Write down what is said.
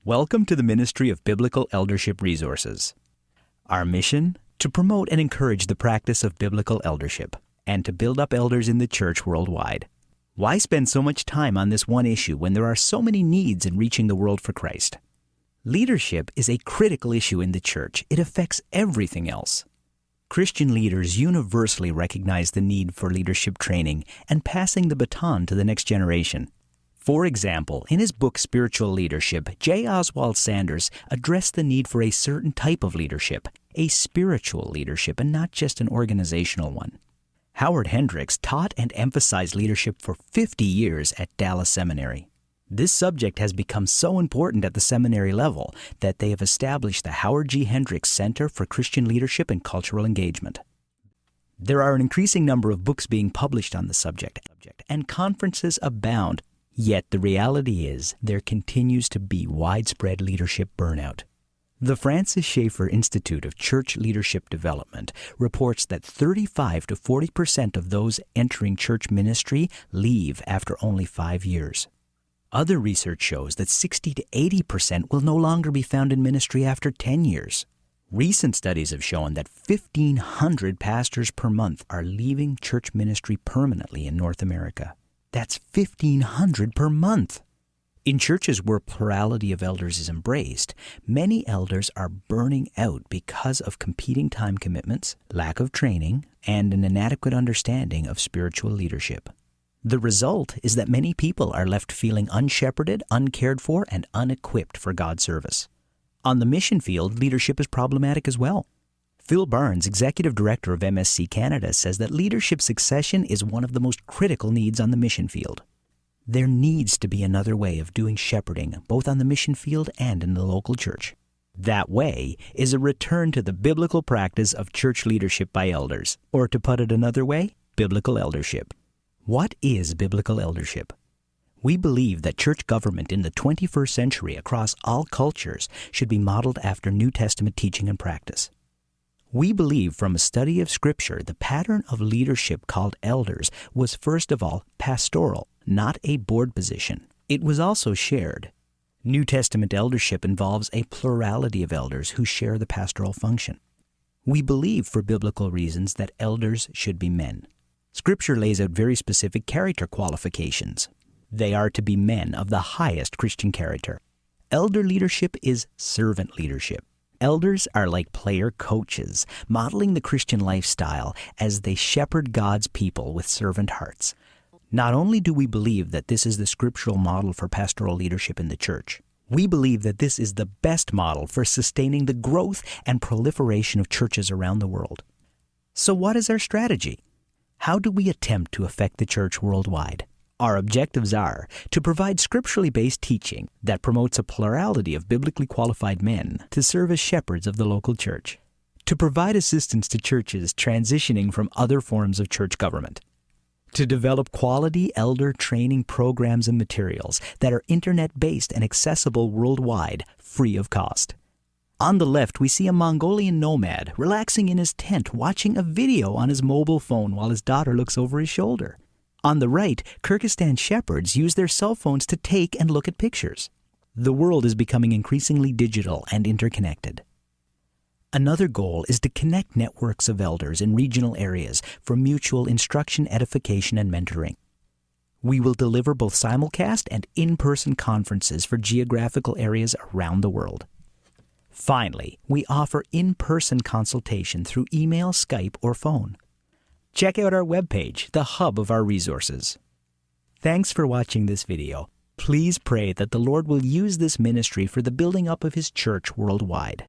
Welcome to the Ministry of Biblical Eldership Resources. Our mission? To promote and encourage the practice of biblical eldership and to build up elders in the church worldwide. Why spend so much time on this one issue when there are so many needs in reaching the world for Christ? Leadership is a critical issue in the church. It affects everything else. Christian leaders universally recognize the need for leadership training and passing the baton to the next generation. For example, in his book Spiritual Leadership, J. Oswald Sanders addressed the need for a certain type of leadership, a spiritual leadership and not just an organizational one. Howard Hendricks taught and emphasized leadership for 50 years at Dallas Seminary. This subject has become so important at the seminary level that they have established the Howard G. Hendricks Center for Christian Leadership and Cultural Engagement. There are an increasing number of books being published on the subject, and conferences abound. Yet the reality is there continues to be widespread leadership burnout. The Francis Schaeffer Institute of Church Leadership Development reports that 35 to 40% of those entering church ministry leave after only 5 years. Other research shows that 60 to 80% will no longer be found in ministry after 10 years. Recent studies have shown that 1,500 pastors per month are leaving church ministry permanently in North America. That's 1,500 per month. In churches where plurality of elders is embraced, many elders are burning out because of competing time commitments, lack of training, and an inadequate understanding of spiritual leadership. The result is that many people are left feeling unshepherded, uncared for, and unequipped for God's service. On the mission field, leadership is problematic as well. Phil Barnes, Executive Director of MSC Canada, says that leadership succession is one of the most critical needs on the mission field. There needs to be another way of doing shepherding, both on the mission field and in the local church. That way is a return to the biblical practice of church leadership by elders, or to put it another way, biblical eldership. What is biblical eldership? We believe that church government in the 21st century across all cultures should be modeled after New Testament teaching and practice. We believe from a study of Scripture the pattern of leadership called elders was first of all pastoral, not a board position. It was also shared. New Testament eldership involves a plurality of elders who share the pastoral function. We believe for biblical reasons that elders should be men. Scripture lays out very specific character qualifications. They are to be men of the highest Christian character. Elder leadership is servant leadership. Elders are like player coaches, modeling the Christian lifestyle as they shepherd God's people with servant hearts. Not only do we believe that this is the scriptural model for pastoral leadership in the church, we believe that this is the best model for sustaining the growth and proliferation of churches around the world. So what is our strategy? How do we attempt to affect the church worldwide? Our objectives are to provide scripturally based teaching that promotes a plurality of biblically qualified men to serve as shepherds of the local church, to provide assistance to churches transitioning from other forms of church government, to develop quality elder training programs and materials that are internet-based and accessible worldwide, free of cost. On the left, we see a Mongolian nomad relaxing in his tent watching a video on his mobile phone while his daughter looks over his shoulder. On the right, Kyrgyzstan shepherds use their cell phones to take and look at pictures. The world is becoming increasingly digital and interconnected. Another goal is to connect networks of elders in regional areas for mutual instruction, edification, and mentoring. We will deliver both simulcast and in-person conferences for geographical areas around the world. Finally, we offer in-person consultation through email, Skype, or phone. Check out our webpage, the hub of our resources. Thanks for watching this video. Please pray that the Lord will use this ministry for the building up of His church worldwide.